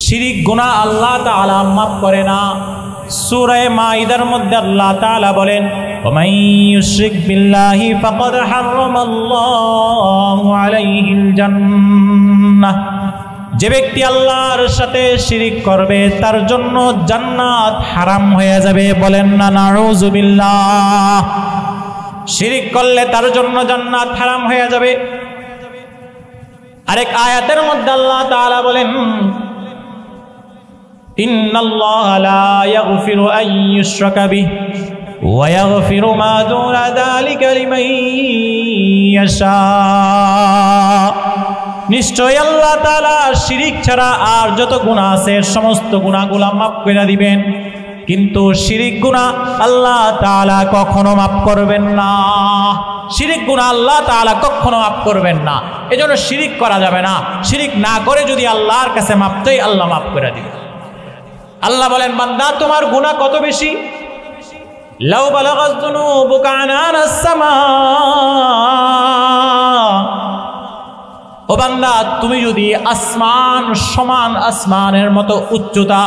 শিরিক গুনাহ আল্লাহ তাআলা মাফ করে না। সূরা মাইদার মধ্যে আল্লাহ তাআলা বলেন, ওয়া মান ইউশরিক বিল্লাহি ফাকাদ হারামাল্লাহু আলাইহিল জান্নাহ, যে ব্যক্তি আল্লাহর সাথে শিরিক করবে তার জন্য জান্নাত হারাম হয়ে যাবে। বলেন না নাউযুবিল্লাহ। শিরিক করলে তার জন্য জান্নাত হারাম হয়ে যাবে। আরেক আয়াতের মধ্যে আল্লাহ তাআলা বলেন, ইন্নাল্লাহা লা ইয়াগফিরু আন ইউশরাকা বিহি ওয়া ইয়াগফিরু মা দুনা যালিকা লিমান ইয়াশা। নিশ্চয় আল্লাহ তাআলা শিরিক ছাড়া আর যত গুনাহ আছে সমস্ত গুনাহগুলো মাফ করে দিবেন, কিন্তু শিরিক গুনাহ আল্লাহ তাআলা কখনো মাফ করবেন না। শিরিক গুনাহ আল্লাহ তাআলা কখনো মাফ করবেন না। এজন্য শিরিক করা যাবে না। শিরিক না করে যদি আল্লাহর কাছে মাফ চাই, আল্লাহ মাফ করে দিবেন। আল্লাহ বলেন, বান্দা তোমার গুনাহ কত বেশি, লাউ বালাগাত যুনুবুকা আনানাস সামা, ও বান্দা তুমি যদি আসমান সমান আসমানের মতো উচ্চতা,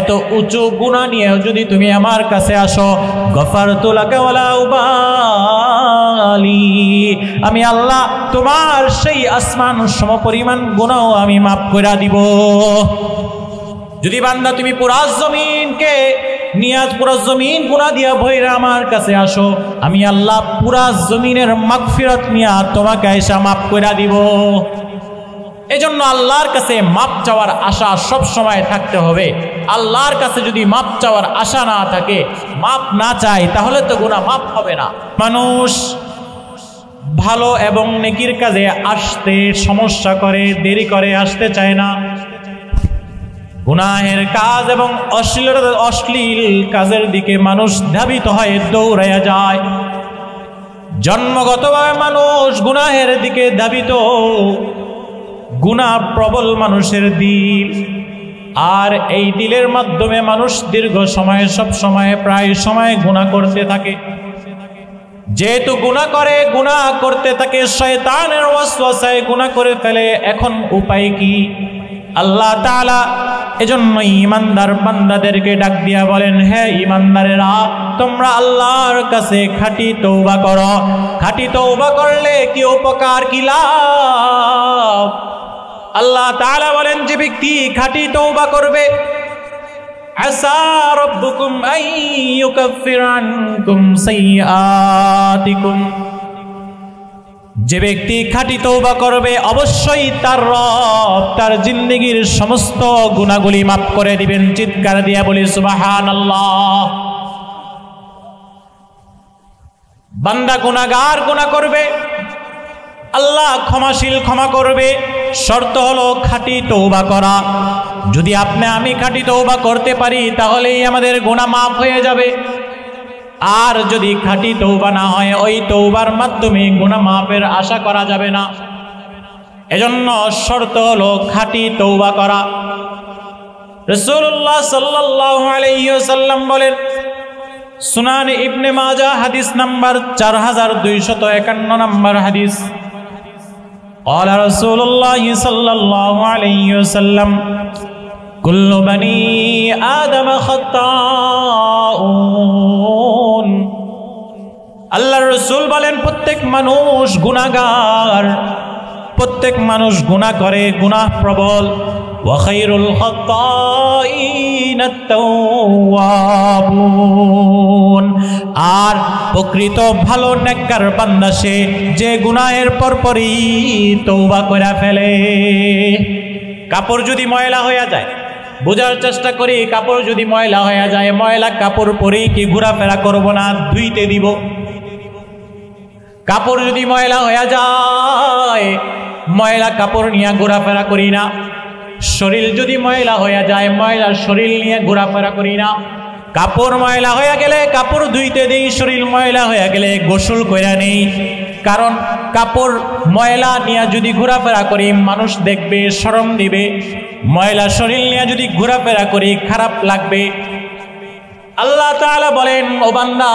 এত উঁচু গুনাহ নিয়ে যদি তুমি আমার কাছে আসো, গফারতু লাকা ওয়ালা উবালি, আমি আল্লাহ তোমার সেই আসমান সমপরিমাণ গুনাহ আমি মাফ করে দিব। যদি বান্দা তুমি পুরা জমিনকে নিয়ে পুরা জমিন গুনাহ দিয়া ভইরা আমার কাছে আসো, আমি আল্লাহ পুরা জমিনের মাগফিরাত নিয়ে তোমাকে আয়েশা মাফ করে দিব। এজন্য আল্লাহর কাছে মাপ চাওয়ার আশা সব সময় থাকতে হবে। আল্লাহর কাছে যদি মাপ চাওয়ার আশা না থাকে, মাপ না চায়, তাহলে তো গুনাহ মাপ হবে না। মানুষ ভালো এবং নেকির কাজে আসতে সমস্যা করে, দেরি করে, আসতে চায় না। গুনাহের কাজ এবং অশ্লীল কাজের দিকে মানুষ ধাবিত হয়ে দৌড়াইয়া যায়। জন্মগতভাবে মানুষ গুনাহের দিকে ধাবিত, গুনাহ প্রবল মানুষের দিল, আর এই দিলের মাধ্যমে মানুষ দীর্ঘ সময় সব সময় প্রায় সময় গুনাহ করতে থাকে। যেহেতু গুনাহ করে, গুনাহ করতে থাকে, শয়তানের ওয়াসওয়াসায় গুনাহ করে ফেলে। এখন উপায় কি? আল্লাহ তাআলা এজন্য ঈমানদার বান্দাদেরকে ডাক দিয়া বলেন, হে ঈমানদারেরা, তোমরা আল্লাহর কাছে খাঁটি তওবা করো। খাঁটি তওবা করলে কি উপকার, কি লাভ? আল্লাহ তাআলা বলেন, যে ব্যক্তি খাঁটি তওবা করবে, আসা রাব্বুকুম আন ইউকাফফিরা আনকুম সাইয়্যাতিকুম, যে ব্যক্তি খাঁটি তওবা করবে অবশ্যই তার রব তার জিন্দেগীর সমস্ত গুনাহগুলি মাফ করে দিবেন। চিৎকার দিয়া বলি সুবহানাল্লাহ। বান্দা গুনাহগার গুনাহ করবে, আল্লাহ ক্ষমাশীল, ক্ষমা করবে। শর্ত হলো খাঁটি তওবা করা। যদি আমি খাঁটি তওবা করতে পারি, তাহলেই আমাদের গুনাহ মাফ হয়ে যাবে। আর যদি খাঁটি তওবা না হয়, ওই তওবার মাধ্যমে গুনাহ মাফের আশা করা যাবে না। এজন্য শর্ত হলো খাঁটি তওবা করা। রাসূলুল্লাহ সাল্লাল্লাহু আলাইহি ওয়াসাল্লাম বলেন, সুনান ইবনে মাজাহ হাদিস নাম্বার 4251 নম্বর হাদিস, قال رسول الله صلى الله عليه وسلم كل بني آدم خطاؤون। আল্লাহর রাসূল বলেন, প্রত্যেক মানুষ গুনাহগার, প্রত্যেক মানুষ গুনাহ করে, গুনাহ প্রবল। ওয়া খায়রুল খাত্তাইন আত-তাওয়াবুন, আর প্রকৃত ভালো নেককার বান্দা সে যে গুনাহের পরপরই তওবা করে ফেলে। কাপড় যদি ময়লা হয়ে যায়, বোঝার চেষ্টা করি, কাপড় যদি ময়লা হয়ে যায়, ময়লা কাপড় পরেই কি ঘোরাফেরা করব না, ধুইতে দিব? কাপড় যদি ময়লা হয়ে যায়, ময়লা কাপড় নিয়ে ঘোরাফেরা করি না। শরীর যদি ময়লা হয়ে যায়, ময়লা শরীর নিয়ে ঘোরাফেরা করি না। কাপড় ময়লা হয়ে গেলে কাপড় ধুইতে দেই, শরীর ময়লা হয়ে গেলে গোসল কইরা নেই। কারণ কাপড় ময়লা নিয়ে যদি ঘোরাফেরা করি, মানুষ দেখবে, শরম দিবে। ময়লা শরীর নিয়ে যদি ঘোরাফেরা করি, খারাপ লাগবে। আল্লাহ তাআলা বলেন, ও বান্দা,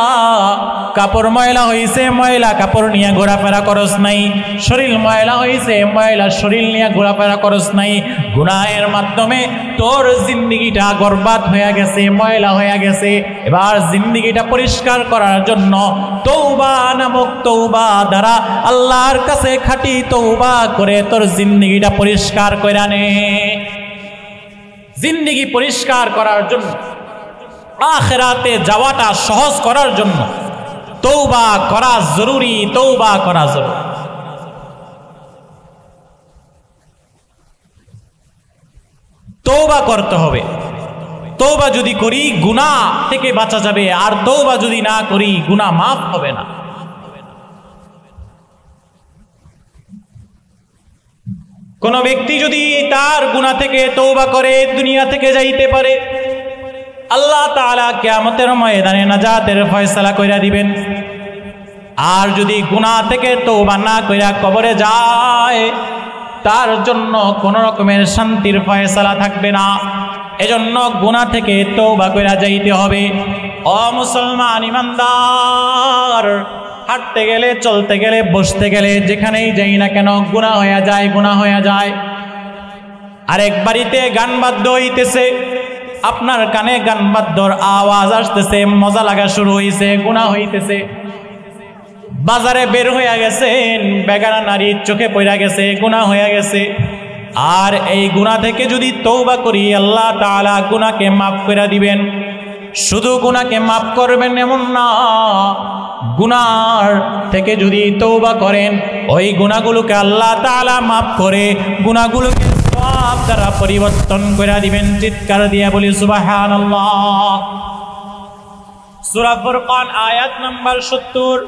কাপড় ময়লা হইছে, ময়লা কাপড় নিয়ে ঘোরাফেরা করস নাই। শরীর ময়লা হইছে, ময়লা শরীর নিয়ে ঘোরাফেরা করস নাই। গুনাহের মাধ্যমে তোর জিন্দেগিটা বরবাদ হয়ে গেছে, ময়লা হয়ে গেছে। এবার জিন্দেগিটা পরিষ্কার করার জন্য তওবা নামক তওবা দ্বারা আল্লাহর কাছে খাঁটি তওবা করে তোর জিন্দেগিটা পরিষ্কার করে নে। জিন্দেগি পরিষ্কার করার জন্য, আখিরাতে যাওয়াটা সহজ করার জন্য তওবা করা জরুরি, তওবা করা জরুরি। তওবা করতে হবে। তওবা যদি করি গুনাহ থেকে বাঁচা যাবে, আর তওবা যদি না করি গুনাহ মাফ হবে না। কোন ব্যক্তি যদি তার গুনাহ থেকে তওবা করে দুনিয়া থেকে যাইতে পারে, আল্লাহ তাআলা কিয়ামতের ময়দানে নাজাতের ফয়সালা কইরা দিবেন। আর যদি গুনাহ থেকে তওবা না কইরা কবরে যায়, তার জন্য কোন রকমের শান্তির ফয়সালা থাকবে না। এজন্য গুনাহ থেকে তওবা কইরা যাইতে হবে। ও মুসলমান ইমানদার, হাঁটতে গেলে, চলতে গেলে, বসতে গেলে, যেখানেই যাই না কেন গুনাহ হয়ে যায়, গুনাহ হয়ে যায়। আরেক বাড়িতে গান বাদ্য হইতেছে, আপনার কানে গান বাদ্যর আওয়াজ আসতেছে, মজা লাগা শুরু হইছে, গুনাহ হইতেছে। বাজারে বের হইয়া গেছেন, বেগানা নারীর চোখে পড়া গেছে, গুনাহ হইয়া গেছে। আর এই গুনাহ থেকে যদি তওবা করি, আল্লাহ তাআলা গুনাহকে মাফ করে দিবেন। শুধু গুনাহকে মাফ করবেন এমন না, গুনাহ থেকে যদি তওবা করেন, ওই গুনাহগুলোকে আল্লাহ তাআলা মাফ করে গুনাহগুলোকে সওয়াব দ্বারা পরিবর্তন করে দিবেন। চিৎকার দিয়ে বলি সুবহানাল্লাহ। সূরা ফুরকান আয়াত নাম্বার 70,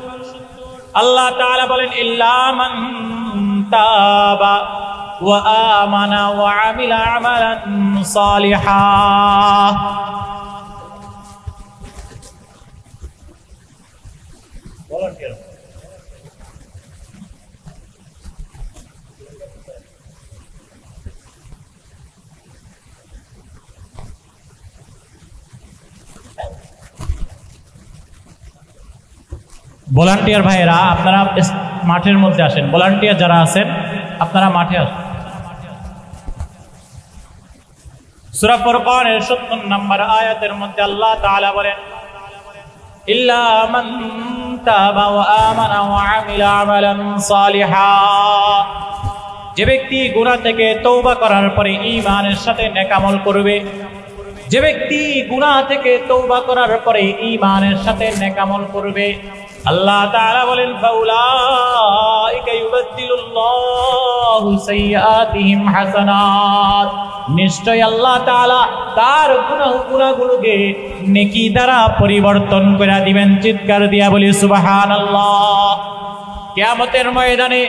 আল্লাহ তাআলা বলেন, ইল্লা মান তাবা ওয়া আমানা ওয়া আমিলা আমালান সালিহা। ভলান্টিয়ার ভলান্টিয়ার ভাইয়েরা, আপনারা মাঠের মধ্যে আসেন। ভলান্টিয়ার যারা আছেন আপনারা মাঠে আসেন। সূরা ফুরকানের 70 নম্বর আয়াতের মধ্যে আল্লাহ তাআলা বলেন, ইল্লা মান তাবা ওয়া আমানা ওয়া আমিলা আমালান সালিহা। যে ব্যক্তি গুনাহ থেকে তওবা করার পরে ঈমানের সাথে নেক আমল করবে, যে ব্যক্তি গুনাহ থেকে তওবা করার পরে ঈমানের সাথে নেক আমল করবে, আল্লাহ তাআলা বলেন, ফাউলাইকা ইউবাদদিলুল্লাহু সাইয়্যাতিহিম হাসানাত। নিশ্চয় আল্লাহ তাআলা তার গুনাহগুলোকে নেকি দ্বারা পরিবর্তন করে দিবেন। চিৎকার দিয়া বলি সুবহানাল্লাহ। কিয়ামতের ময়দানে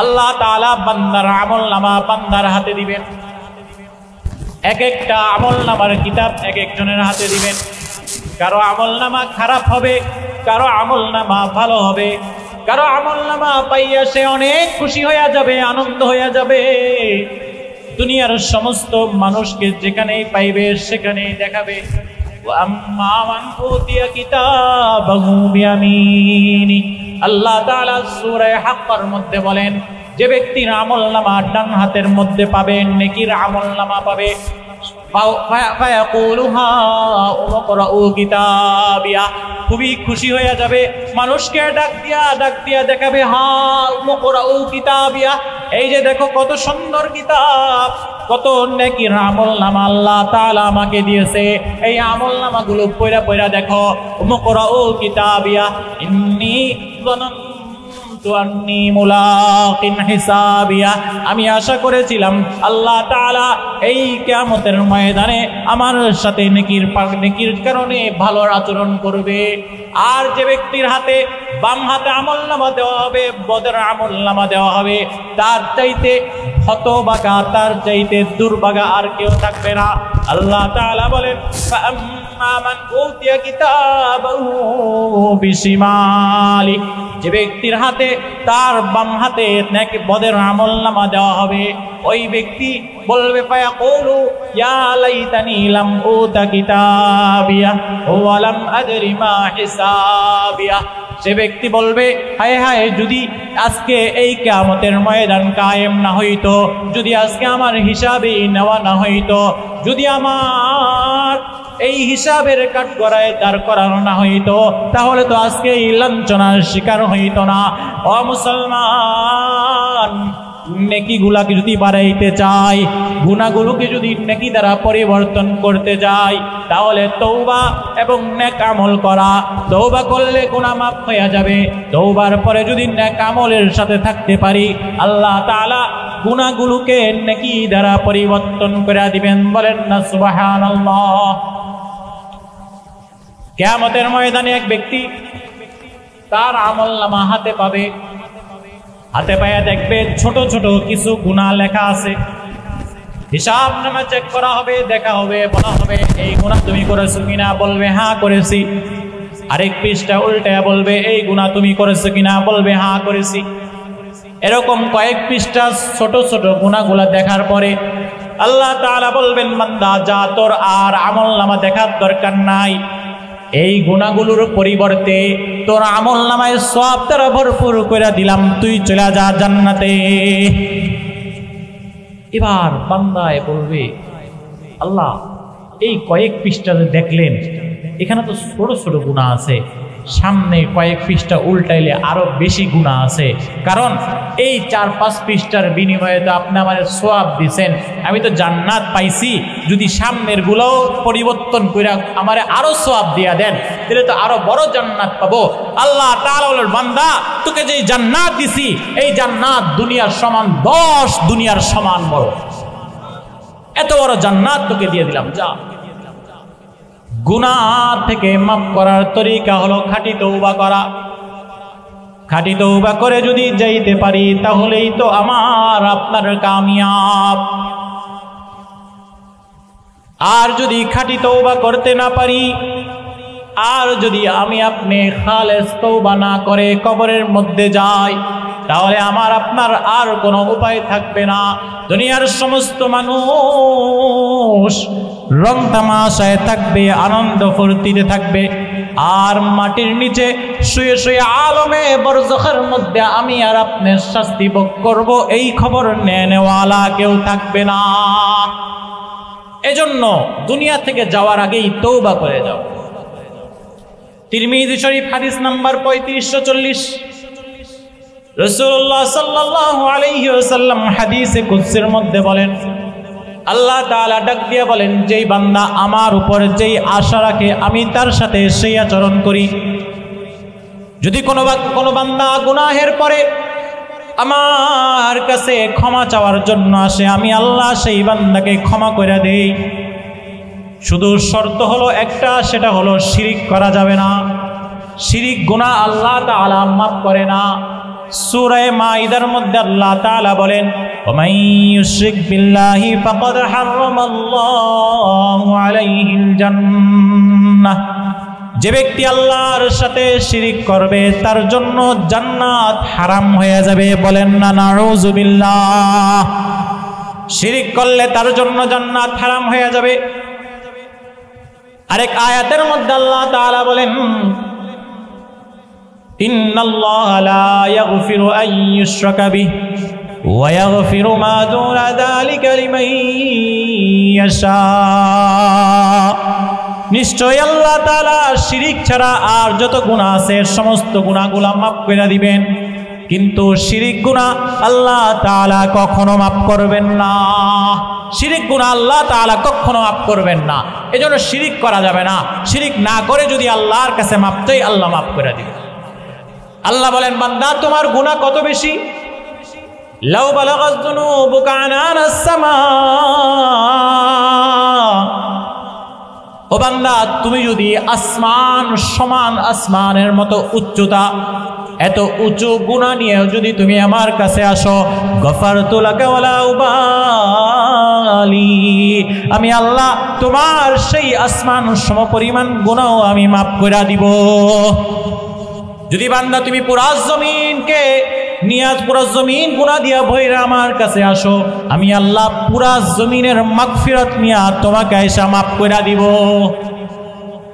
আল্লাহ তাআলা বান্দার আমলনামা বান্দার হাতে দিবেন। এক একটা আমলনামার কিতাব এক একজনের হাতে দিবেন। কারো আমলনামা খারাপ হবে, কারো আমলনামা ভালো হবে। কারো আমলনামা পাইয়া সে অনেক খুশি হয়ে যাবে, আনন্দ হয়ে যাবে। দুনিয়ার সমস্ত মানুষকে যেখানেই পাইবে সেখানেই দেখাবে। আম্মা মান উতিয়া কিতাবাহু বিয়ামিনি। আল্লাহ তাআলা সূরা হাক্কার মধ্যে বলেন, যে ব্যক্তির আমলনামা ডান হাতের মধ্যে পাবে, নেকির আমলনামা পাবে, খুবই খুশি হয়ে যাবে। মানুষকে ডাক দিয়া দেখাবে, কিতাবিয়া, এই যে দেখো কত সুন্দর কিতাব, কত নেকির আমলনামা আল্লাহ তাআলা আমাকে দিয়েছে। এই আমলনামাগুলো পড়া পড়া দেখো, মুকরাউ কিতাবিয়া ইন্নী আমি আশা করেছিলাম আল্লাহ তাআলা এই কিয়ামতের ময়দানে আমার সাথে নেকির কারণে ভালো আচরণ করবে। আর যে ব্যক্তির হাতে বাম হাতে আমলনামা দেওয়া হবে, বদের আমলনামা দেওয়া হবে, তার চাইতে হতভাগা, তার চাইতে দুর্ভাগা আর কেউ থাকবে না। আল্লাহ তাআলা বলেন, ফাআম্মা মান উতিয়া কিতাবাহু বিশিমালি, যে ব্যক্তির হাতে, তার বাম হাতে নেক বদের আমলনামা দেওয়া হবে, ওই ব্যক্তি বলবে, ফায়াকুলু ইয়া লাইতানি লাম উতা কিতাবিয়া ওয়া লাম আদরি মা হিসাবিয়া। সে ব্যক্তি বলবে, হায় হায়, যদি আজকে এই কিয়ামতের ময়দান কায়েম না হইতো, যদি আজকে আমার হিসাবে নেওয়া না হইতো, যদি আমার এই হিসাবের কাঠগড়ায় দাঁড় করানো না হইতো, তাহলে তো আজকে এই লাঞ্ছনার শিকার হইতো না। ও মুসলমান, নেকিগুলাকে যদি বাড়াইতে চাই, গুনাহগুলোকে যদি নেকি দ্বারা পরিবর্তন করতে চাই, তাহলে তওবা এবং নেক আমল করা। তওবা করলে গুনাহ মাফ হয়ে যাবে। তওবার পরে যদি নেক আমলের সাথে থাকতে পারি, আল্লাহ তাআলা গুনাহগুলোকে নেকি দ্বারা পরিবর্তন করে দিবেন। বলেন না সুবহানাল্লাহ। কিয়ামতের ময়দানে এক ব্যক্তি তার আমলনামা হাতে পাবে। হাতে পায়ে দেখবে ছোট ছোট কিছু গুনাহ লেখা আছে। হিসাব নামা চেক করা হবে, দেখা হবে, বলা হবে, এই গুনাহ তুমি করেছো কিনা? বলবে হ্যাঁ করেছি। আরেক পৃষ্ঠা উল্টায়া বলবে, এই গুনাহ তুমি করেছো কিনা? বলবে হ্যাঁ করেছি। এরকম কয়েক পৃষ্ঠা ছোট ছোট গুনাহগুলা দেখার পরে আল্লাহ তাআলা বলবেন, বান্দা যা, তোর আর আমলনামা দেখার দরকার নাই। এই গুনাহগুলোর পরিবর্তে তোর আমলনামায় সওয়াব দ্বারা ভরপুর করে দিলাম, তুই চলে যা জান্নাতে। এবার বান্দায় বলবে, আল্লাহ এই কয়েক পৃষ্ঠা দেখলেন, এখানে তো ছোট ছোট গুনাহ আছে, সামনে কয়েক পৃষ্ঠা উল্টাইলে আরো বেশি গুনাহ আছে, কারণ এই 4-5 পৃষ্ঠার বিনিময়ে তো আপনি আমার সওয়াব দিয়েছেন, আমি তো জান্নাত পাইছি। যদি সামনের গুলোও পরিবর্তন করে আমারে আরো সওয়াব দিয়া দেন, তাহলে তো আরো বড় জান্নাত পাবো। আল্লাহ তাআলা বলেন, বান্দা তোকে যে জান্নাত দিছি, এই জান্নাত দুনিয়ার সমান 10 দুনিয়ার সমান বড়। এত বড় জান্নাত তোকে দিয়ে দিলাম, যা। গুনাহ থেকে মাফ করার তরিকা হলো খাঁটি তওবা করা। খাঁটি তওবা করে যদি যাইতে পারি, তাহলেই তো আমার আপনার কামিয়াব। আর যদি খাঁটি তওবা করতে না পারি, আর যদি আমি আপনি খালেস তওবা না করে কবরের মধ্যে যাই, তাহলে আমার আপনার আর কোনো উপায় থাকবে না। দুনিয়ার সমস্ত মানুষ রং তামাশায় থাকবে, আনন্দ ফুর্তিতে থাকবে, আর মাটির নিচে শুয়ে শুয়ে আলমে বরজখের মধ্যে আমি আর আপনি শাস্তি ভোগ করব, এই খবর নেওয়ালা কেউ থাকবে না। এজন্য দুনিয়া থেকে যাওয়ার আগেই তওবা করে যাও। তিরমিজি শরীফ হাদিস নাম্বার 3540, রাসূলুল্লাহ সাল্লাল্লাহু আলাইহি ওয়াসাল্লাম হাদিসে কুদসির মধ্যে বলেন, আল্লাহ তাআলা ডাক দিয়ে বলেন, যেই বান্দা আমার উপর যেই আশা রাখে আমি তার সাথে সেই আচরণ করি। যদি কোনো বান্দা গুনাহের পরে আমার কাছে ক্ষমা চাওয়ার জন্য আসে, আমি আল্লাহ সেই বান্দাকে ক্ষমা করে দেই। শুধু শর্ত হলো একটা, সেটা হলো শিরিক করা যাবে না। শিরিক গুনাহ আল্লাহ তাআলা মাফ করে না। সূরা মাইদার মধ্যে আল্লাহ তাআলা বলেন, ওয়া ইউশরিক বিল্লাহি ফাকাদ হারামাল্লাহু আলাইহিল জান্নাহ, যে ব্যক্তি আল্লাহর সাথে শিরিক করবে তার জন্য জান্নাত হারাম হয়ে যাবে। বলেন না নাউযুবিল্লাহ। শিরিক করলে তার জন্য জান্নাত হারাম হয়ে যাবে। আরেক আয়াতের মধ্যে আল্লাহ তাআলা বলেন, ইন্নাল্লাহা লা ইয়াগফিরু আন ইউশরাকা বিহি ওয়া ইয়াগফিরু মা দুনা যালিকা লিমান ইয়াশা। নিশ্চয় আল্লাহ তাআলা শিরিক ছাড়া আর যত গুনাহ আছে সমস্ত গুনাহগুলো মাফ করে দিবেন, কিন্তু শিরিক গুনাহ আল্লাহ তাআলা কখনো মাফ করবেন না। শিরিক গুনাহ আল্লাহ তাআলা কখনো মাফ করবেন না। এজন্য শিরিক করা যাবে না। শিরিক না করে যদি আল্লাহর কাছে মাফ চাই, আল্লাহ মাফ করে দিবেন। আল্লাহ বলেন, বান্দা তোমার গুনাহ কত বেশি, লাউ বালাগাত যুনুবুকা আনানাস সামা, ও বান্দা তুমি যদি আসমান সমান আসমানের মতো উচ্চতা, এত উঁচু গুনাহ নিয়ে যদি তুমি আমার কাছে আসো, গফারতু লাকা ওয়ালা উবালি, আমি আল্লাহ তোমার সেই আসমান সমপরিমাণ গুনাহও আমি মাফ করে দিব। যদি বান্দা তুমি পুরা জমিনকে নিয়াজ পুরা জমিন গুনাহ দিয়া ভইরা আমার কাছে আসো, আমি আল্লাহ পুরা জমিনের মাগফিরাত নিয়া তোমাকে আয়েশা মাফ করে দিব।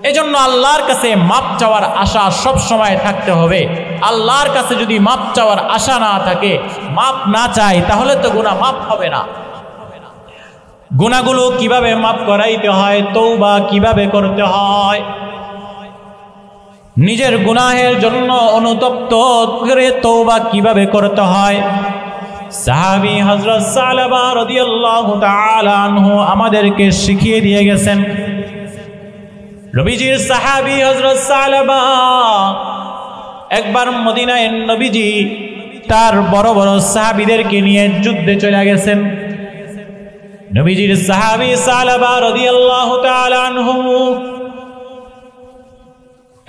এজন্য আল্লাহর কাছে মাপ চাওয়ার আশা সব সময় থাকতে হবে। আল্লাহর কাছে যদি মাপ চাওয়ার আশা না থাকে, মাপ না চাই, তাহলে তো গুনাহ মাপ হবে না। গুনাহগুলো কিভাবে মাপ করাইতে হয়, তওবা কিভাবে করতে হয়, নিজের গুনাহের জন্য অনুতপ্ত করে তওবা কিভাবে করতে হয়, সাহাবী হযরত সালাবা রাদিয়াল্লাহু তাআলা আনহু আমাদেরকে শিখিয়ে দিয়ে গেছেন। নবীজির সাহাবী হযরত সালাবা একবার মদিনায় নবীজি তার বড় বড় সাহাবীদেরকে নিয়ে যুদ্ধে চলে গেছেন। নবীজির সাহাবী সালাবা রাদিয়াল্লাহু তাআলা আনহু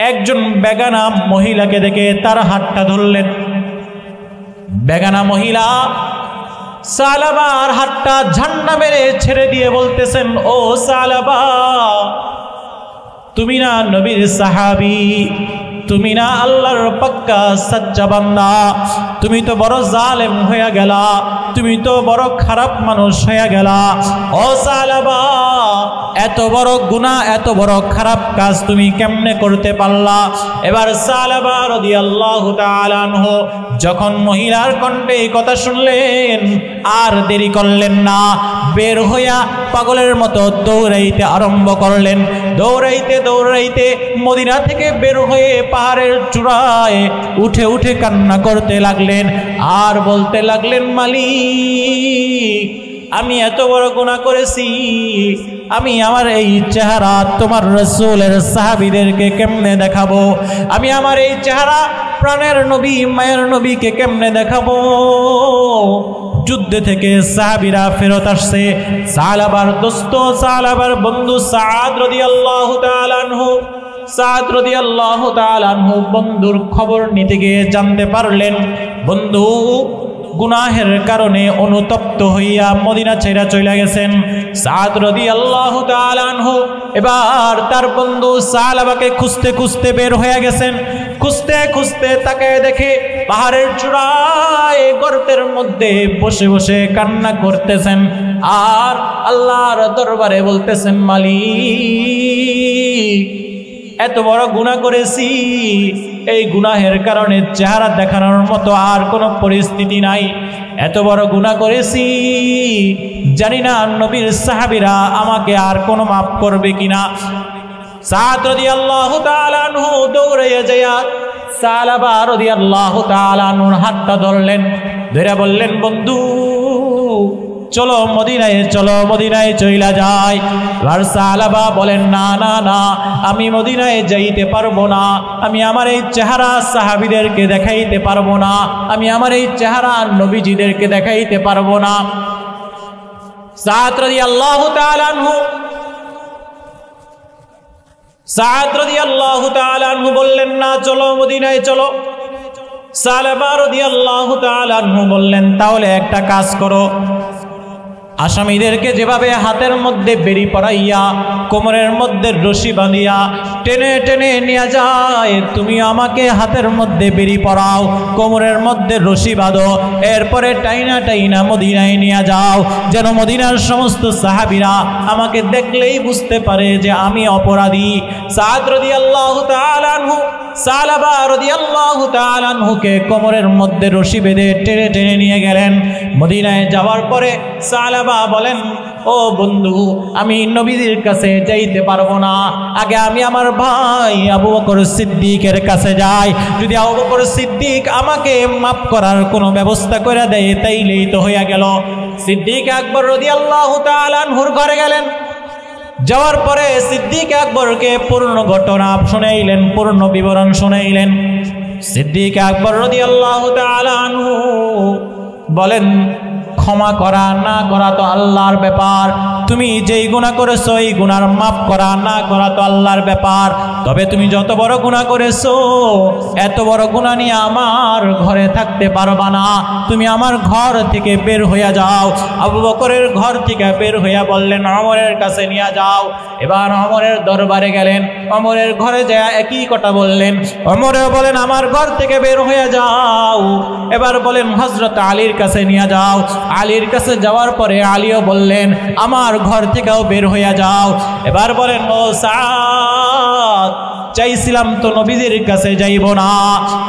একজন বেগানা মহিলাকে দেখে তার হাতটা ধরলেন। বেগানা মহিলা সালাবার হাতটা ঝান্ডা মেরে ছেড়ে দিয়ে বলতেছেন, ও সালাবা, তুমি না নবীর সাহাবী, তুমি না আল্লাহর পাক্কা সচ্চা বান্দা, তুমি তো বড় জালেম হয়ে গেলা, তুমি তো বড় খারাপ মানুষ হয়ে গেলা। ও সালাবা, এত বড় গুনাহ, এত বড় খারাপ কাজ তুমি কেমনে করতে পারলা? এবার সালাবা রাদিয়াল্লাহু তাআলা আনহু যখন মহিলার কণ্ঠে এই কথা শুনলেন, আর দেরি করলেন না, বের হইয়া পাগলের মতো দৌড়াইতে আরম্ভ করলেন। দৌড়াইতে দৌড়াইতে মদিনা থেকে বের হয়ে পাহাড়ের চূড়ায় উঠে উঠে কান্না করতে লাগলেন, আর বলতে লাগলেন, মালিক, আমি এত বড় গুনাহ করেছি, আমি আমার এই চেহারা তোমার রাসূলের সাহাবীদেরকে কেমনে দেখাবো? আমি আমার এই চেহারা প্রাণের নবী মায়ের নবীকে কেমনে দেখাবো? যুদ্ধ থেকে সাহাবীরা ফেরত আসছে। সালাবার দোস্ত, সালাবার বন্ধু সাদ রাদিয়াল্লাহু তাআলা আনহু, সাদ রাদিয়াল্লাহু তাআলা আনহু বন্ধুর খবর নিতে গিয়ে জানতে পারলেন বন্ধু গুনাহের কারণে অনুতপ্ত হইয়া মদিনা ছেড়ে চলে গেছেন। সাদ রাদিয়াল্লাহু তাআলা আনহু এবার তার বন্ধু সালাবাকে খুঁজতে খুঁজতে বের হয়ে গেছেন। খুঁজতে খুঁজতে তাকে দেখে পাহাড়ের চূড়ায় গর্তের মধ্যে বসে বসে কান্না করতেছেন, আর আল্লাহর দরবারে বলতেছেন, মালিক, এত বড় গুনাহ করেছি, এই গুনাহের কারণে চেহারা দেখানোর মতো আর কোনো পরিস্থিতি নাই। এত বড় গুনাহ করেছি, জানি না নবীর সাহাবীরা আমাকে আর কোনো মাফ করবে কিনা। সাদ রাদিয়াল্লাহু তাআলা আনহু দৌড়াইয়া যাইয়া সালাবা রাদিয়াল্লাহু তাআলা আনহুর হাতটা ধরলেন, ধরে বললেন, বন্ধু চলো মদিনায়, চলো মদিনায় চইলা যাই। আর সালাবা বলেন, না না না, আমি মদিনায় যাইতে পারবো না, আমি আমার এই চেহারা সাহাবীদেরকে দেখাইতে পারবো না, আমি আমার এই চেহারা নবীজিদেরকে দেখাইতে পারবো না। সাদ রাদিয়াল্লাহু তাআলা আনহু, সাদ রাদিয়াল্লাহু তাআলা আনহু বললেন, না, চলো মদিনায় চলো। সালাবা রাদিয়াল্লাহু তাআলা আনহু বললেন, তাহলে একটা কাজ করো, আসামিদেরকে যেভাবে হাতের মধ্যে বেড়ি পরাইয়া কোমরের মধ্যে রশি বাঁধিয়া টেনে টেনে নিয়ে যায়, তুমি আমাকে হাতের মধ্যে বেড়ি পরাও, কোমরের মধ্যে রশি বাঁধো, এরপরে টাইনা টাইনা মদিনায় নিয়ে যাও, যেন মদিনার সমস্ত সাহাবীরা আমাকে দেখলেই বুঝতে পারে যে আমি অপরাধী। সাদ রাদিয়াল্লাহু তাআলা আনহু সালাবা রাদিয়াল্লাহু তাআলা আনহুকে কোমরের মধ্যে রশি বেঁধে টেনে টেনে নিয়ে গেলেন। মদিনায় যাওয়ার পরে সালাবা বলেন, ও বন্ধু, আমি নবীর কাছে যাইতে পারবো না, আগে আমি আমার ভাই আবু বকর সিদ্দিকের কাছে যাই, যদি আবু বকর সিদ্দিক আমাকে মাফ করার কোনো ব্যবস্থা করে দেয় তাইলেই তো হইয়া গেল। সিদ্দিক আকবর রাদিয়াল্লাহু তাআলা আনহুর ঘরে গেলেন। যাওয়ার পরে সিদ্দিক আকবরকে পূর্ণ ঘটনা শুনাইলেন, পূর্ণ বিবরণ শুনাইলেন। সিদ্দিক আকবর রাদিয়াল্লাহু তাআলা আনহু বলেন, ক্ষমা করা না করা তো আল্লাহর ব্যাপার, তুমি যেই গুনাহ করেছো এই গুনার মাফ করা না করা তো আল্লাহর ব্যাপার, তবে তুমি যত বড় গুনাহ করেছো এত বড় গুনাহ নিয়ে আমার ঘরে থাকতে পারবা না, তুমি আমার ঘর থেকে বের হইয়া যাও। আবু বকরের ঘর থেকে বের হইয়া বললেন ওমরের কাছে নিয়ে যাও। এবার ওমরের দরবারে গেলেন, ওমরের ঘরে যায় একই কথা বললেন। ওমরেও বলেন আমার ঘর থেকে বের হইয়া যাও। এবার বলেন হযরত আলীর কাছে নিয়ে যাও। আলীর কাছে যাওয়ার পরে আলীও বললেন আমার ঘর থেকেও বের হইয়া যাও। এবার বলেন ও সাদ, চাইছিলাম তো নবীজির কাছে যাইব না,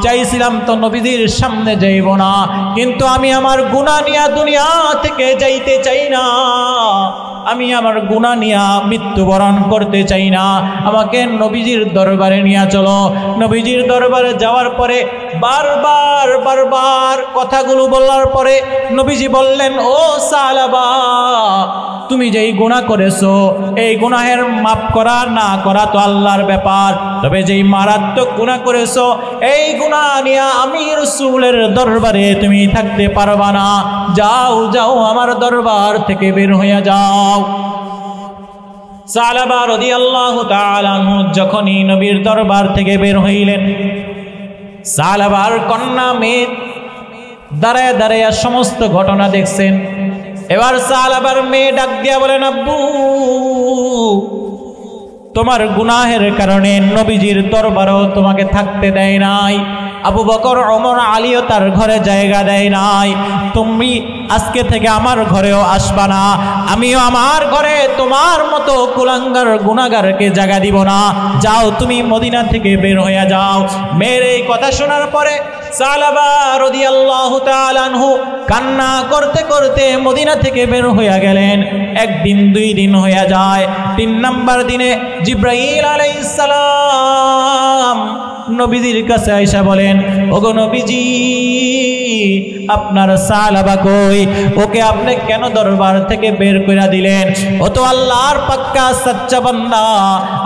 চাইছিলাম তো নবীজির সামনে যাইব না, কিন্তু আমি আমার গুনাহ নিয়ে দুনিয়া থেকে যাইতে চাই না, আমি আমার গুনাহ নিয়ে মৃত্যুবরণ করতে চাই না, আমাকে নবীজির দরবারে নিয়ে চলো। নবীজির দরবারে যাওয়ার পরে বারবার বারবার কথাগুলো বলার পরে নবীজি বললেন ও সালাবা, তুমি যেই গুনাহ করেছো এই গুনাহের মাফ করা না করা তো আল্লাহর ব্যাপার, তবে যেই মারাত্মক গুনাহ করেছো এই গুনাহ নিয়ে আমি রাসূলের দরবারে তুমি থাকতে পারবা না, যাও যাও আমার দরবার থেকে বের হইয়া যাও। সালাবা রাদিয়াল্লাহু তাআলা আনহু যখনই নবীর দরবার থেকে বের হইলেন, সালাবার কন্যা মেয়ে দাঁড়ায় দাঁড়ায় সমস্ত ঘটনা দেখছেন। এবার সালাবার মেয়ে ডাক দিয়া বলেন আব্বু, তোমার গুনাহের কারণে নবীজির দরবারেও তোমাকে থাকতে দেয় নাই, আবু বকর ওমর আলীও তার ঘরে জায়গা দেয় নাই, তুমি আজকে থেকে আমার ঘরেও আসবা না, আমিও আমার ঘরে তোমার মতো কুলাঙ্গার গুনাহগারকে জায়গা দিব না, যাও তুমি মদিনা থেকে বের হইয়া যাও। মেয়ের এই কথা শোনার পরে সালাবা রাদিয়াল্লাহু তাআলা আনহু কান্না করতে করতে মদিনা থেকে বের হইয়া গেলেন। একদিন দুই দিন হইয়া যায়, ৩ নাম্বার দিনে জিবরাইল আলাইহিস সালাম নবীজির কাছে আয়েশা বলেন ওগো নবীজি, আপনার সালাবা কই, ওকে আপনি কেন দরবার থেকে বের করে দিলেন? ও তো আল্লাহর পাক্কা সচ্চা বান্দা।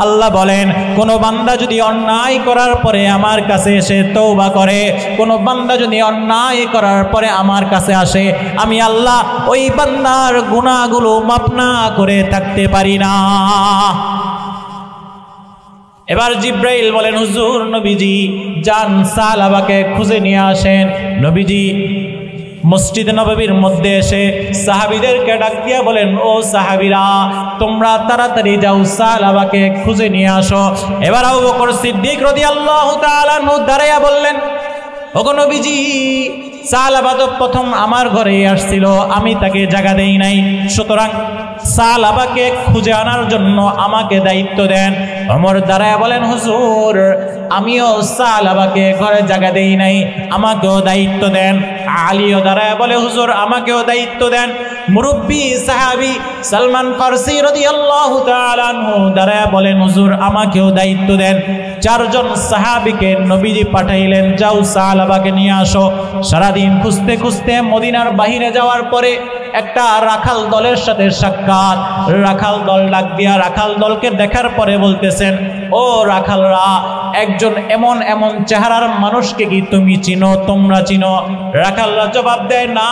আল্লাহ বলেন কোন বান্দা যদি অন্যায় করার পরে আমার কাছে এসে তওবা করে, কোন বান্দা যদি অন্যায় করার পরে আমার কাছে আসে, আমি আল্লাহ ওই বান্দার গুনাহগুলো মাফ না করে থাকতে পারি না। এবার জিব্রাইল বলেন হুজুর নবীজি যান সালাবাকে খুঁজে নিয়ে আসেন। নবীজি মসজিদ নববীর মধ্যে এসে সাহাবীদেরকে ডাক দিয়া বলেন ও সাহাবীরা, তোমরা তাড়াতাড়ি যাও সালাবাকে খুঁজে নিয়ে আসো। এবার আবু বকর সিদ্দিক রাদিয়াল্লাহু তাআলা আনহু দাঁড়াইয়া বললেন ওগো নবীজি, সালাবা তো প্রথম আমার ঘরে আসছিল, আমি তাকে জায়গা দেই নাই, সুতরাং সালাবাকে খুঁজে আনার জন্য আমাকে দায়িত্ব দেন। ওমর দাঁড়ায় বলেন হুজুর, আমিও সালাবাকে ঘরে জায়গা দেই নাই, আমাকেও দায়িত্ব দেন। আলীও দাঁড়ায় বলে হুজুর আমাকেও দায়িত্ব দেন। মুরব্বী সাহাবী সালমান ফারসি রাদিয়াল্লাহু তাআলা আনহু দাঁড়ায় বলেন হুজুর আমাকেও দায়িত্ব দেন। 4 জন সাহাবীকে নবীজি পাঠাইলেন, যাও সালাবাকে নিয়ে আসো। সারাদিন খুঁজতে খুঁজতে মদিনার বাহিরে যাওয়ার পরে একটা রাখাল দলের সাথে সাক্ষাৎ। রাখাল দল ডাক দিয়া রাখাল দলকে দেখার পরে বলতেছেন ও রাখালরা, একজন এমন এমন চেহারার মানুষকে কি তুমি চিনো, তোমরা চিনো? রাখালরা জবাব দেয় না,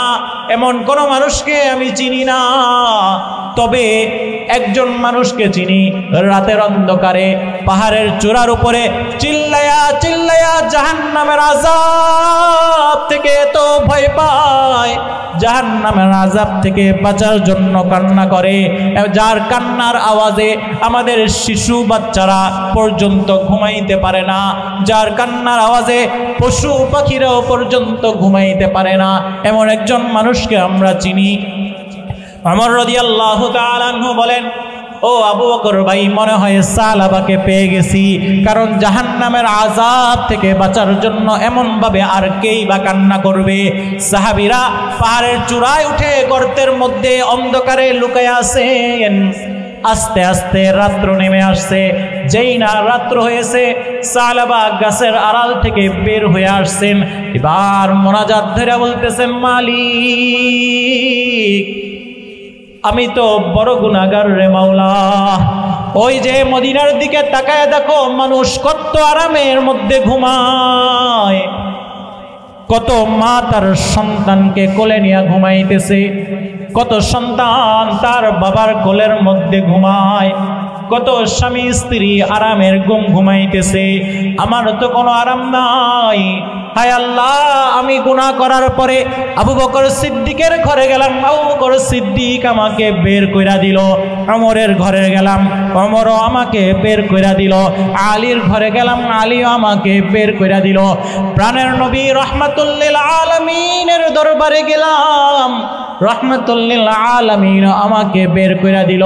এমন কোন মানুষকে আমি চিনি না, তবে একজন মানুষকে চিনি, রাতের অন্ধকারে পাহাড়ের চূড়ার উপরে চিল্লায়া চিল্লায়া জাহান্নামের আযাব থেকে এত ভয় পায়, জাহান্নামের আযাব থেকে বাঁচার জন্য কান্না করে, যার কান্নার আওয়াজে আমাদের শিশু বাচ্চারা পর্যন্ত ঘুমাইতে পারে না, যার কান্নার আওয়াজে পশু পাখিরাও পর্যন্ত ঘুমাইতে পারে না, এমন একজন মানুষকে আমরা চিনি। ওমর রাদিয়াল্লাহু তাআলা আনহু বলেন ও আবু বকর ভাই, মনে হয় সালাবাকে পেয়ে গেছি, কারণ জাহান্নামের আযাব থেকে বাঁচার জন্য এমন ভাবে আর কেই বা কান্না করবে? সাহাবীরা পাহাড়ের চূড়ায় উঠে গর্তের মধ্যে অন্ধকারে লুকায় আছেন। আস্তে আস্তে রাত্র নেমে আসছে। যেই না রাত্র হয়েছে, সালাবা গাছের আড়াল থেকে বের হয়ে আসছেন। এবার মোনাজাত ধরে বলতেছেন মালিক, আমি তো বড় গুনাহগার রে মাওলা। ওই যে মদিনার দিকে তাকায় দেখো, মানুষ কত আরামের মধ্যে ঘুমায়, কত মা তার সন্তানকে কোলে নিয়ে ঘুমাইতেছে, কত সন্তান তার বাবার কোলের মধ্যে ঘুমায়, কত স্বামী স্ত্রী আরামের ঘুম ঘুমাইতেছে, আমার তো কোনো আরাম নাই। হায় আল্লাহ, আমি গুনাহ করার পরে আবু বকর সিদ্দিকের ঘরে গেলাম, আবু বকর সিদ্দিক আমাকে বের কইরা দিল। ওমরের ঘরে গেলাম, ওমরও আমাকে বের কইরা দিল। আলীর ঘরে গেলাম, আলীও আমাকে বের কইরা দিল। প্রাণের নবী রাহমাতুল লিল আলামিনের দরবারে গেলাম, রাহমাতুল লিল আলামিন আমাকে বের কইরা দিল।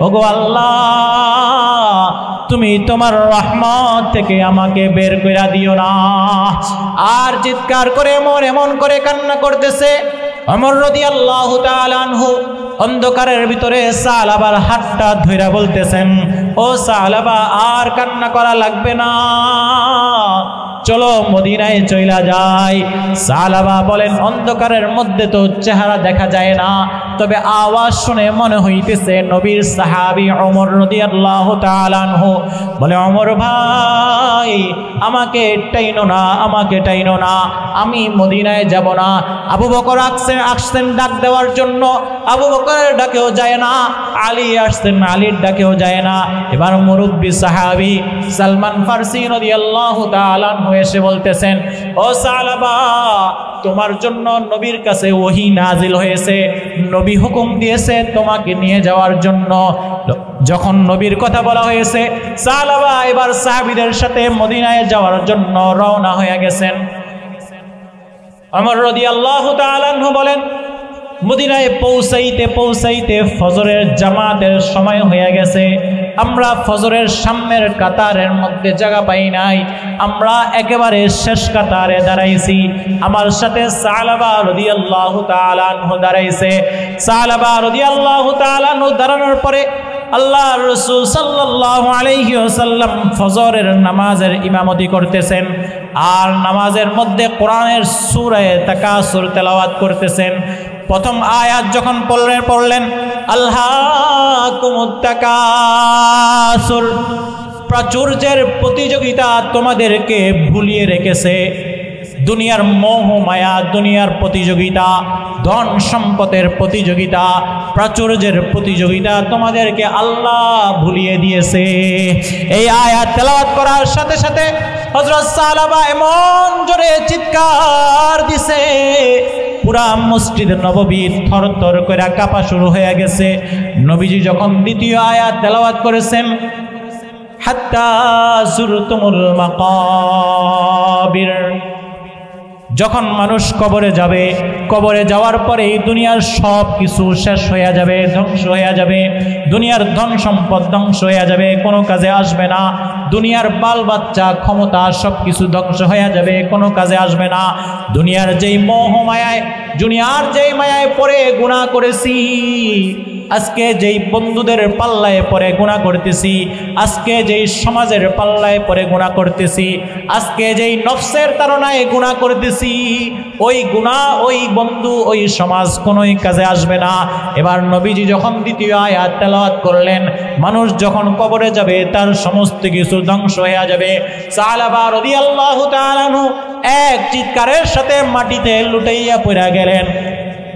ওগো আল্লাহ, তুমি তোমার রহমত থেকে আমাকে বের কইরা দিও না। আর চিৎকার করে এমন করে কান্না করতেছে। ওমর রাদিয়াল্লাহু তাআলা আনহু অন্ধকারের ভিতরে সালাবার হাতটা ধইরা বলতেছেন, ও সালাবা, আর কান্না করা লাগবে না, চলো মদিনায় চইলা যাই। সালাবা বলেন, অন্ধকারের মধ্যে তো চেহারা দেখা যায় না, তবে আওয়াজ শুনে মনে হইতেছে নবীর সাহাবী ওমর রাদিয়াল্লাহু তাআলা আনহু। বলে, ওমর ভাই, আমাকে টাইনো না, আমাকে টাইনো না, আমি মদিনায় যাব না। আবু বকর আসছেন ডাক দেওয়ার জন্য, আবু বকরের ডাকেও যায় না। আলী আসছেন, আলীর ডাকেও যায় না। এবার মুরব্বী সাহাবী সালমান ফারসি রাদিয়াল্লাহু তাআলা আনহু এসে বলতেছেন, ও সালাবা, তোমার জন্য নবীর কাছে ওহী নাজিল হয়েছে, নবী হুকুম দিয়েছে তোমাকে নিয়ে যাওয়ার জন্য। যখন নবীর কথা বলা হয়েছে, সালাবা এবার সাহাবীদের সাথে মদিনায় যাওয়ার জন্য রওনা হয়ে গেছেন। ওমর রাদিয়াল্লাহু তাআলা আনহু বলেন, মদিনায় পৌঁছাইতে ফজরের জামাতের সময় হয়ে গেছে। আমরা ফজরের সামনের কাতারের মধ্যে জায়গা পাই নাই, আমরা একেবারে শেষ কাতারে দাঁড়াইছি। আমার সাথে সালাবা রাদিয়াল্লাহু তাআলা আনহু দাঁড়াইছে। সালাবা রাদিয়াল্লাহু তাআলা আনহু দাঁড়ানোর পরে আল্লাহর রাসূল সাল্লাল্লাহু আলাইহি ওয়াসাল্লাম ফজরের নামাজের ইমামতি করতেছেন, আর নামাজের মধ্যে কোরআনের সূরা তাকাসুর তেলাওয়াত করতেছেন। প্রথম আয়াত যখন পড়লেন, আলহাকুমুত তাকাসুর, প্রাচুর্যের প্রতিযোগিতা তোমাদেরকে ভুলিয়ে রেখেছে। দুনিয়ার মোহ মায়া, দুনিয়ার প্রতিযোগিতা, ধন সম্পদের প্রতিযোগিতা, প্রাচুর্যের প্রতিযোগিতা তোমাদেরকে আল্লাহ ভুলিয়ে দিয়েছে। এই আয়াত তেলাওয়াত করার সাথে সাথে হযরত সালাবা এমন জোরে চিৎকার দিছে, পুরা মসজিদ নববী থরথর করে কাঁপা শুরু হয়ে গেছে। নবীজি যখন দ্বিতীয় আয়াত তেলাওয়াত করেছেন, হাত্তা যুরতুমুল মাকাবির, যখন মানুষ কবরে যাবে, কবরে যাওয়ার পরে এই দুনিয়ার সব কিছু শেষ হয়ে যাবে, ধ্বংস হয়ে যাবে, দুনিয়ার ধন সম্পদ ধ্বংস হয়ে যাবে, কোনো কাজে আসবে না, দুনিয়ার বাল বাচ্চা ক্ষমতা সব কিছু ধ্বংস হয়ে যাবে, কোনো কাজে আসবে না। দুনিয়ার যেই মোহ মায়ায়, দুনিয়ার যেই মায়ায় পড়ে গুনাহ করেছি, আজকে যেই বন্ধুদের পাল্লায় পরে গুনাহ করতেছি, আজকে যেই সমাজের পাল্লায় পরে গুনাহ করতেছি, আজকে যেই নফসের তাড়নায় গুনাহ করতেছি, ওই গুনাহ, ওই বন্ধু, ওই সমাজ কোনোই কাজে আসবে না। এবার নবীজি যখন দ্বিতীয় আয়াত তেলাওয়াত করলেন, মানুষ যখন কবরে যাবে তার সমস্ত কিছু ধ্বংস হয়ে যাবে। সালাবা রাদিয়াল্লাহু তাআলা আনহু এক চিৎকারের সাথে মাটিতে লুটাইয়া পড়ে গেলেন।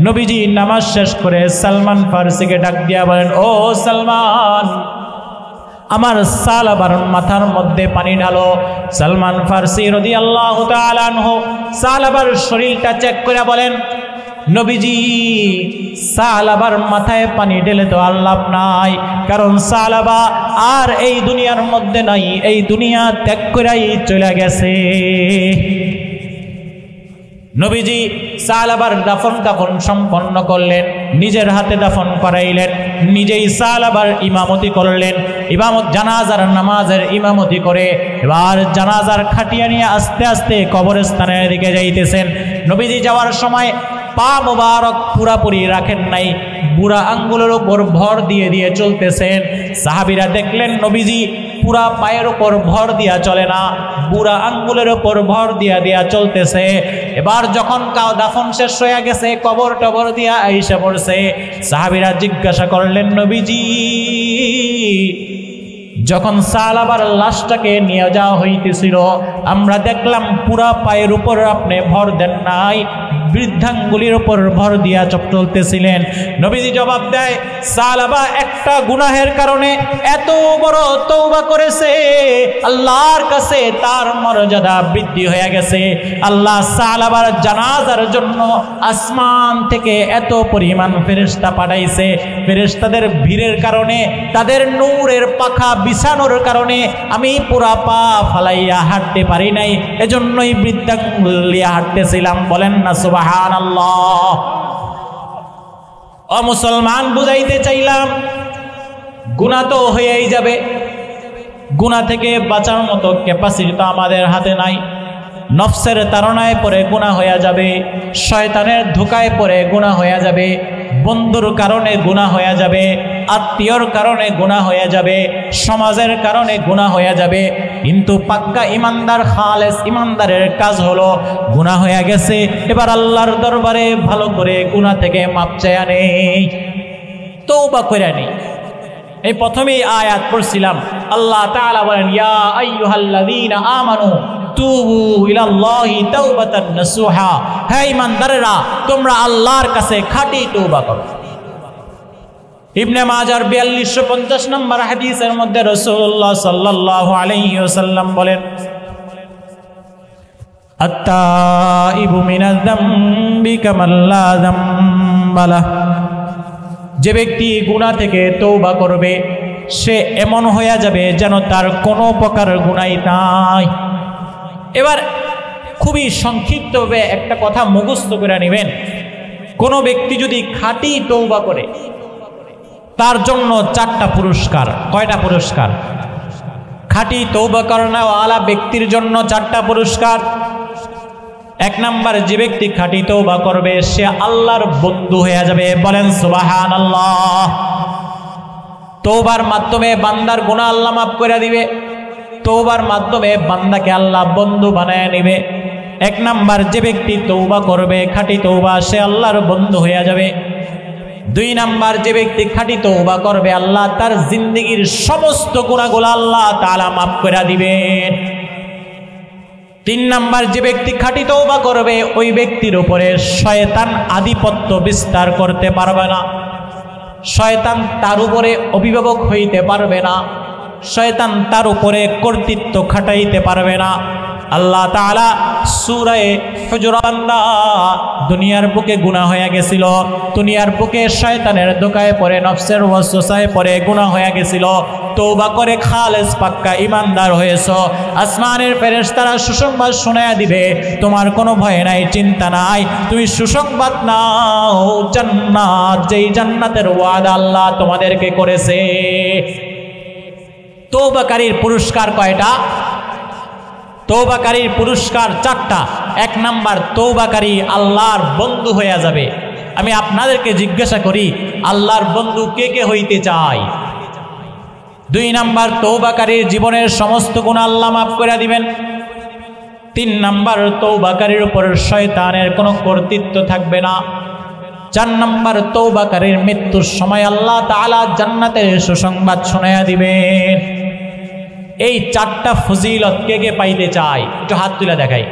নবীজি নামাজ শেষ করে সালমান ফারসিকে ডাক দিয়া বলেন, ও সালমান, আমার সালাবার মাথার মধ্যে পানি ঢালো। সালমান ফারসি রাদিয়াল্লাহু তাআলা আনহু সালাবার শরীরটা চেক করে বলেন, নবীজি, সালাবার মাথায় পানি ঢেলে তো আর লাভ নাই, কারণ সালাবা আর এই দুনিয়ার মধ্যে নাই, এই দুনিয়া ত্যাগ করেই চলে গেছে। নবীজি সালাবার দাফন কাফন সম্পন্ন করলেন, নিজের হাতে দাফন করাইলেন, নিজেই সালাবার ইমামতি করলেন। জানাজার নামাজের ইমামতি করে এবার জানাজার খাটিয়া নিয়ে আস্তে আস্তে কবরস্থানের দিকে যাইতেছেন। নবীজি যাওয়ার সময় পা মোবারক পুরাপুরি রাখেন নাই, বুড়া আঙ্গুলের উপর ভর দিয়ে দিয়ে চলতেছেন। সাহাবীরা দেখলেন নবীজি পুরা পায়ের উপর ভর দিয়া চলে না, বুড়া আঙ্গুলের উপর ভর দিয়া দিয়া চলতেছে। এবার যখন দাফন শেষ হয়ে গেছে, কবর টবর দিয়া আইসা পড়ছে, সাহাবীরা জিজ্ঞাসা করলেন, নবীজি, যখন সালাবার লাশটাকে নিয়ে যাওয়া হইতেছিল, আমরা দেখলাম পুরা পায়ের উপর আপনি ভর দেন নাই, বৃদ্ধাঙ্গুলির উপর ভর দিয়া চলতেছিলেন। নবীজি জবাব দেয়, সালাবা একটা গুনাহের কারণে এত বড় তওবা করেছে, আল্লাহর কাছে তার মর্যাদা বৃদ্ধি হয়ে গেছে। আল্লাহ সালাবার জানাজার জন্য আসমান থেকে এত পরিমাণ ফেরেশতা পাঠাইছে। ফেরেশতাদের ভিড়ের কারণে, তাদের নূরের পাখা বিছানোর কারণে আমি পুরা পা ফালাইয়া হাঁটতে পারি নাই, এজন্যই বৃদ্ধাঙ্গুলি হাঁটতেছিলাম। বলেন না সুবহানাল্লাহ। ও মুসলমান, বুঝাইতে চাইলাম গুনাহ তো হয়েই যাবে, গুনাহ থেকে বাঁচার মতো ক্যাপাসিটি তো আমাদের হাতে নাই। নফসের তাড়নায় পড়ে গুনাহ হয়ে যাবে, শয়তানের ধোঁকায় পড়ে গুনাহ হয়ে যাবে, বন্ধুর কারণে গুনাহ হয়ে যাবে, আত্মীয়র কারণে গুনাহ হয়ে যাবে, সমাজের কারণে গুনাহ হয়ে যাবে। কিন্তু পাক্কা ইমানদার, খালেস ইমানদারের কাজ হলো গুনাহ হয়ে গেছে, এবার আল্লাহর দরবারে ভালো করে গুনাহ থেকে মাপ চায়া নেই, তওবা করে নেই। এই প্রথমেই আয়াত পড়ছিলাম, আল্লাহ তাআলা বলেন, ইয়া আইয়ুহাল্লাযীনা আমানু তুবু ইলাল্লাহি তাওবাতান নাসুহা, হে ঈমানদাররা তোমরা আল্লাহর কাছে খাঁটি তওবা করো। ইবনে মাজার 4250 নম্বর হাদিসের মধ্যে রাসূলুল্লাহ সাল্লাল্লাহু আলাইহি ওয়াসাল্লাম বলেন, আত-তাইবু মিনাজ যামবি কামান লা যামবা লাহ, যে ব্যক্তি গুনাহ থেকে তওবা করবে সে এমন হয়ে যাবে যেন তার কোনো প্রকার গুনাহই নাই। এবার খুবই সংক্ষিপ্তভাবে একটা কথা মুখস্থ করে নেবেন, কোনো ব্যক্তি যদি খাঁটি তওবা করে তার জন্য 4টা পুরস্কার। কয়টা পুরস্কার? খাঁটি তওবা করাওয়ালা ব্যক্তির জন্য 4টা পুরস্কার। 1 নাম্বার, যে ব্যক্তি খাঁটি তওবা করবে সে আল্লাহর বন্ধু হয়ে যাবে। বলেন সুবহানাল্লাহ। তওবার মাধ্যমে বান্দার গুনাহ আল্লাহ মাফ করে দিবে, তওবার মাধ্যমে বান্দাকে আল্লাহ বন্ধু বানায় নেবে। 1 নাম্বার, যে ব্যক্তি তওবা করবে খাঁটি তওবা, সে আল্লাহর বন্ধু হয়ে যাবে। 2 নাম্বার, যে ব্যক্তি খাঁটি তওবা করবে আল্লাহ তার জিন্দেগীর সমস্ত গুনাহগুলো আল্লাহ তাআলা মাফ করে দিবেন। 3 নাম্বার, যে ব্যক্তি খাঁটি তওবা করবে ওই ব্যক্তির উপরে শয়তান আধিপত্য বিস্তার করতে পারবে না, শয়তান তার উপরে অভিভাবক হইতে পারবে না, শয়তান তার উপরে কর্তৃত্ব খাটাইতে পারবে না। আল্লাহ তাআলা সূরা হুজুরাত, বান্দা দুনিয়ার বুকে গুনাহ হয়ে গেছিল, দুনিয়ার বুকে শয়তানের ধোঁকায় পড়ে, নফসের ওয়াসওয়াসায় পড়ে গুনাহ হয়ে গেছিল, তওবা করে খালেস পাক্কা ঈমানদার হয়েছো, আসমানের ফেরেশতারা সুসংবাদ শোনায়া দিবে, তোমার কোনো ভয় নাই, চিন্তা নাই, তুমি সুসংবাদ নাও জান্নাত, যেই জান্নাতের ওয়াদা আল্লাহ তোমাদেরকে করেছে। তওবাকারীর পুরস্কার কয়টা? তওবাকারীর পুরস্কার 4টা। 1 নাম্বার, তওবাকারী আল্লাহর বন্ধু হয়ে যাবে। আমি আপনাদেরকে জিজ্ঞাসা করি, আল্লাহর বন্ধু কে কে হইতে চায়? 2 নাম্বার, তওবাকারীর জীবনের সমস্ত গুনাহ আল্লাহ মাফ করে দিবেন। 3 নাম্বার, তওবাকারীর উপর শয়তানের কোনো কর্তৃত্ব থাকবে না। 4 নাম্বার, তওবাকারীর মৃত্যুর সময় আল্লাহ তাআলা জান্নাতের সুসংবাদ শোনায়া দিবেন। এই 4টা ফজিলত কে কে পাইতে চায়? একটু হাত তুলে দেখাই।